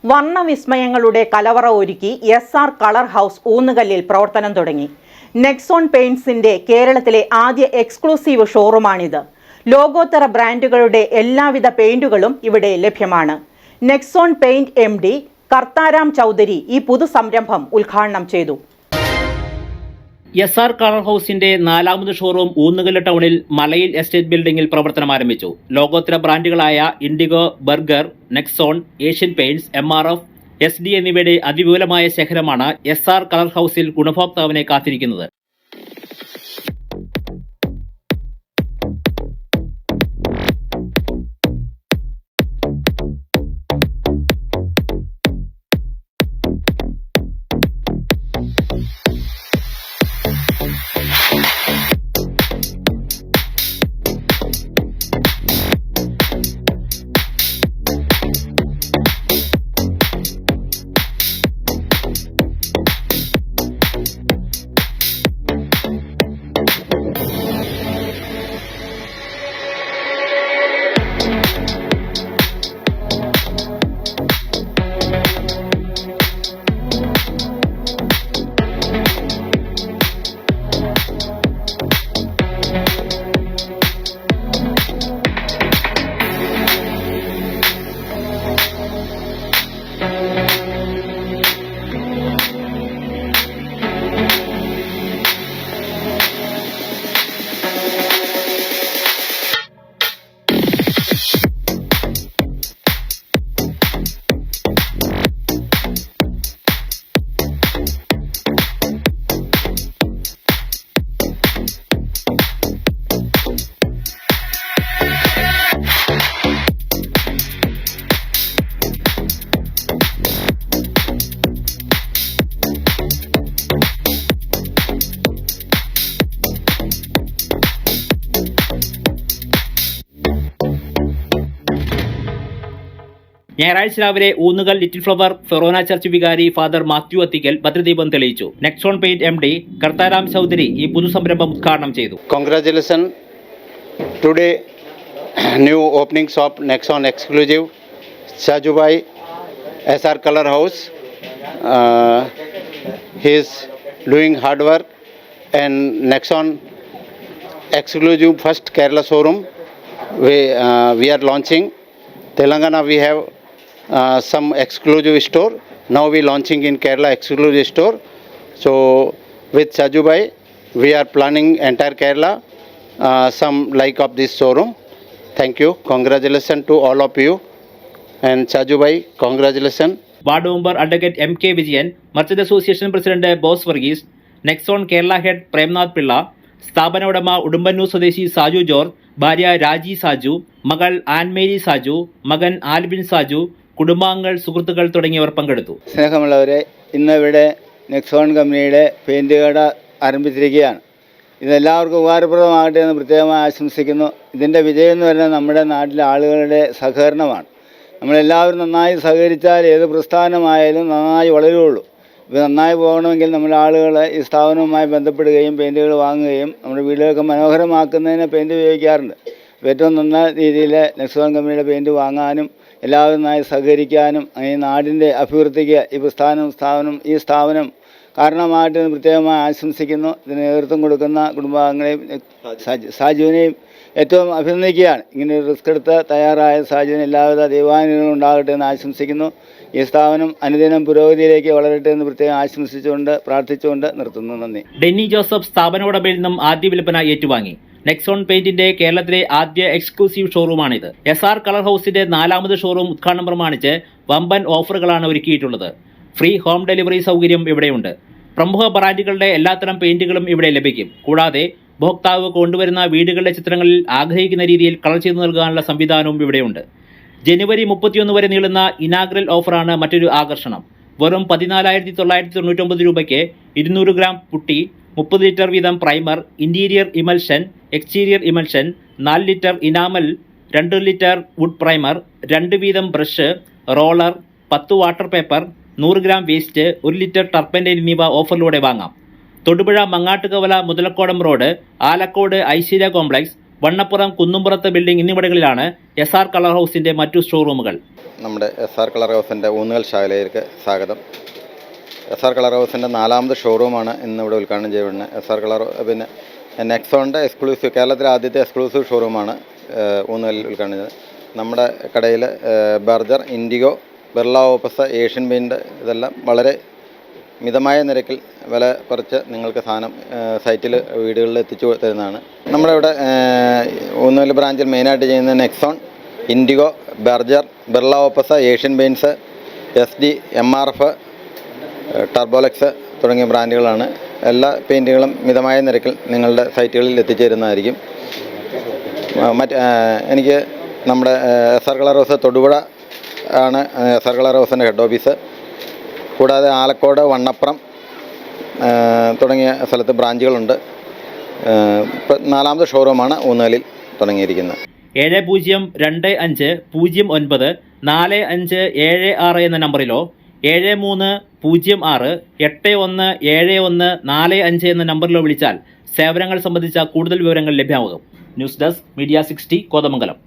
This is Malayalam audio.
വർണ്ണവിസ്മയങ്ങളുടെ കലവറ ഒരുക്കി SR കളർ ഹൗസ് ഊന്നുകല്ലിൽ പ്രവർത്തനം തുടങ്ങി. നെക്സോൺ പെയിന്റ്സിന്റെ കേരളത്തിലെ ആദ്യ എക്സ്ക്ലൂസീവ് ഷോറൂമാണിത്. ലോകോത്തര ബ്രാൻഡുകളുടെ എല്ലാവിധ പെയിന്റുകളും ഇവിടെ ലഭ്യമാണ്. നെക്സോൺ പെയിന്റ് MD കർത്താരാം ചൗധരി ഈ പുതുസംരംഭം ഉദ്ഘാടനം ചെയ്തു. SR കളർ ഹൗസിന്റെ 4ാമത് ഷോറൂം ഊന്നുകല്ല് ടൗണിൽ മലയിൽ എസ്റ്റേറ്റ് ബിൽഡിംഗിൽ പ്രവർത്തനം ആരംഭിച്ചു. ലോകോത്തര ബ്രാൻഡുകളായ Indigo, Berger, Nexon, Asian Paints, MRF, SD എന്നിവയുടെ അതിവിപുലമായ ശേഖരമാണ് SR കളർ ഹൗസിൽ ഗുണഭോക്താവിനെ കാത്തിരിക്കുന്നത്. ഞായറാഴ്ച രാവിലെ Oonnukal little flower Forane church വികാരി ഫാദർ മാത്യു അത്തിക്കൽ ഭദ്രദീപം തെളിയിച്ചു. നെക്സോൺ പെയിന്റ് MD കർത്താരാം ചൗധരി ഈ പുതുസംരംഭം ഉദ്ഘാടനം ചെയ്തു. Congratulations today new openings of Nexon exclusive Sajubai SR Color House. He is doing hard work and Nexon exclusive first Kerala showroom we are launching. Telangana we have some exclusive store. Now we launching in Kerala exclusive store. So with Sajubai we are planning entire Kerala some like of this showroom. Thank you. Congratulations to all of you and Sajubai congratulations. Ward member advocate MK Vijayan, merchant association president boss Varghese, Nexon Kerala head Premnath Pillai, സ്ഥാപന ഉടമ ഉടുമ്പന്നൂർ സ്വദേശി സാജു ജോർജ്, ഭാര്യ രാജി സാജു, മകൾ ആൻമേരി സാജു, മകൻ ആൽബിൻ സാജു, കുടുംബാംഗങ്ങൾ, സുഹൃത്തുക്കൾ തുടങ്ങിയവർ പങ്കെടുത്തു. സ്നേഹമുള്ളവരെ, ഇന്നിവിടെ നെക്സോൺ കമ്പനിയുടെ പെയിൻറ് കട ആരംഭിച്ചിരിക്കുകയാണ്. ഇതെല്ലാവർക്കും ഉപകാരപ്രദമാകട്ടെ എന്ന് പ്രത്യേകമായി ആശംസിക്കുന്നു. ഇതിൻ്റെ വിജയം എന്ന് പറയുന്നത് നമ്മുടെ നാട്ടിലെ ആളുകളുടെ സഹകരണമാണ്. നമ്മളെല്ലാവരും നന്നായി സഹകരിച്ചാൽ ഏത് പ്രസ്ഥാനമായാലും നന്നായി വളരുകയുള്ളൂ. ഇപ്പോൾ നന്നായി പോകണമെങ്കിൽ നമ്മുടെ ആളുകൾ ഈ സ്ഥാപനവുമായി ബന്ധപ്പെടുകയും പെയിൻറ്റുകൾ വാങ്ങുകയും നമ്മുടെ വീടുകളൊക്കെ മനോഹരമാക്കുന്നതിന് പെയിൻറ്റ് ഉപയോഗിക്കാറുണ്ട്. അപ്പോൾ ഏറ്റവും നല്ല രീതിയിൽ നെക്സോൺ കമ്പനിയുടെ പെയിൻറ്റ് വാങ്ങാനും എല്ലാവരും നന്നായി സഹകരിക്കാനും ഈ നാടിൻ്റെ അഭിവൃദ്ധിക്ക് ഈ സ്ഥാപനം കാരണമായിട്ട് പ്രത്യേകമായി ആശംസിക്കുന്നു. ഇതിന് നേതൃത്വം കൊടുക്കുന്ന കുടുംബാംഗങ്ങളെയും സാജുവിനെയും ഏറ്റവും അഭിനന്ദിക്കുകയാണ്. ഇങ്ങനെ ഒരു റിസ്ക് എടുത്ത് തയ്യാറായ സാജുവിന് എല്ലാവിധ ദൈവാനുഗ്രഹങ്ങളും ഉണ്ടാകട്ടെ എന്ന് ആശംസിക്കുന്നു. ഈ സ്ഥാപനം അനുദിനം പുരോഗതിയിലേക്ക് വളരട്ടെ എന്ന് പ്രത്യേകം ആശംസിച്ചുകൊണ്ട് പ്രാർത്ഥിച്ചുകൊണ്ട് നിർത്തുന്നു. നന്ദി. ഡെന്നി ജോസഫ് സ്ഥാപന ഉടമയിൽ നിന്നും ആദ്യ വിൽപ്പന ഏറ്റുവാങ്ങി. നെക്സോൺ പെയിന്റിന്റെ കേരളത്തിലെ ആദ്യ എക്സ്ക്ലൂസീവ് ഷോറൂമാണിത്. SR കളർ ഹൗസിന്റെ 4ാമത് ഷോറൂം ഉദ്ഘാടനം പ്രമാണിച്ച് വമ്പൻ ഓഫറുകളാണ് ഒരുക്കിയിട്ടുള്ളത്. ഫ്രീ ഹോം ഡെലിവറി സൗകര്യം ഇവിടെയുണ്ട്. പ്രമുഖ ബ്രാൻഡുകളുടെ എല്ലാത്തരം പെയിന്റുകളും ഇവിടെ ലഭിക്കും. കൂടാതെ ഉപഭോക്താവ് കൊണ്ടുവരുന്ന വീടുകളുടെ ചിത്രങ്ങളിൽ ആഗ്രഹിക്കുന്ന രീതിയിൽ കളർ ചെയ്തു നൽകാനുള്ള സംവിധാനവും ഇവിടെയുണ്ട്. ജനുവരി 31 വരെ നീളുന്ന ഇനാഗ്രൽ ഓഫറാണ് മറ്റൊരു ആകർഷണം. വെറും 14,999 രൂപയ്ക്ക് 200 ഗ്രാം പുട്ടി, 30 ലിറ്റർ വീതം primer, interior emulsion, exterior emulsion, 4 litre enamel, 2 litre wood primer, 2 വീതം brush, roller, 10 water paper, 100 gram waste, 1 litre turpentine എന്നിവ ഓഫറിലൂടെ വാങ്ങാം. Thodupuzha Mangattukavala Muthalakodam road, Alakode Aishwarya complex, Vannappuram, Kunnumpurath building എന്നിവിടങ്ങളിലാണ് SR കളർ ഹൗസിന്റെ മറ്റു ഷോറൂമുകൾ. നമ്മുടെ SR കളർ ഹൗസിൻ്റെ ഊന്നുകൽ ശാഖയിലേക്ക് സ്വാഗതം. SR കളർ ഹൗസിൻ്റെ 4ാമത് ഷോറൂമാണ് ഇന്നിവിടെ ഉദ്ഘാടനം ചെയ്യപ്പെടുന്നത്. SR കളർ പിന്നെ നെക്സോണിൻ്റെ എക്സ്ക്ലൂസീവ്, കേരളത്തിലെ ആദ്യത്തെ എക്സ്ക്ലൂസീവ് ഷോറൂമാണ് ഊന്നുകല്ലിൽ ഉദ്ഘാടനം ചെയ്തത്. നമ്മുടെ കടയിൽ Berger, IndiGo, Birla opus, Asian paint ഇതെല്ലാം വളരെ മിതമായ നിരക്കിൽ വില കുറച്ച് നിങ്ങൾക്ക് സാധനം സൈറ്റിൽ വീടുകളിൽ എത്തിച്ചു തരുന്നതാണ്. നമ്മുടെ ഇവിടെ ഊന്നുകല്ല് ബ്രാഞ്ചിൽ മെയിനായിട്ട് ചെയ്യുന്ന Nexon, IndiGo, Berger, Birla opus, Asian paints, SD, MRF, ടർബോലെക്സ് തുടങ്ങിയ ബ്രാൻഡുകളാണ്. എല്ലാ പെയിൻറ്റുകളും മിതമായ നിരക്കിൽ നിങ്ങളുടെ സൈറ്റുകളിൽ എത്തിച്ചേരുന്നതായിരിക്കും. എനിക്ക് നമ്മുടെ SR കളർ ഹൗസ് തൊടുപുഴ ആണ് SR കളർ ഹൗസിൻ്റെ ഹെഡ് ഓഫീസ്. കൂടാതെ ആലക്കോട്, വണ്ണപ്പുറം തുടങ്ങിയ സ്ഥലത്ത് ബ്രാഞ്ചുകളുണ്ട്. 4ാമത് ഷോറൂമാണ് ഊന്നുകല്ലിൽ തുടങ്ങിയിരിക്കുന്നത്. 7025094576 എന്ന നമ്പറിലോ 7306817145 എന്ന നമ്പറിലോ വിളിച്ചാൽ സേവനങ്ങൾ സംബന്ധിച്ച കൂടുതൽ വിവരങ്ങൾ ലഭ്യമാകും. News desk, media 60, Kothamangalam.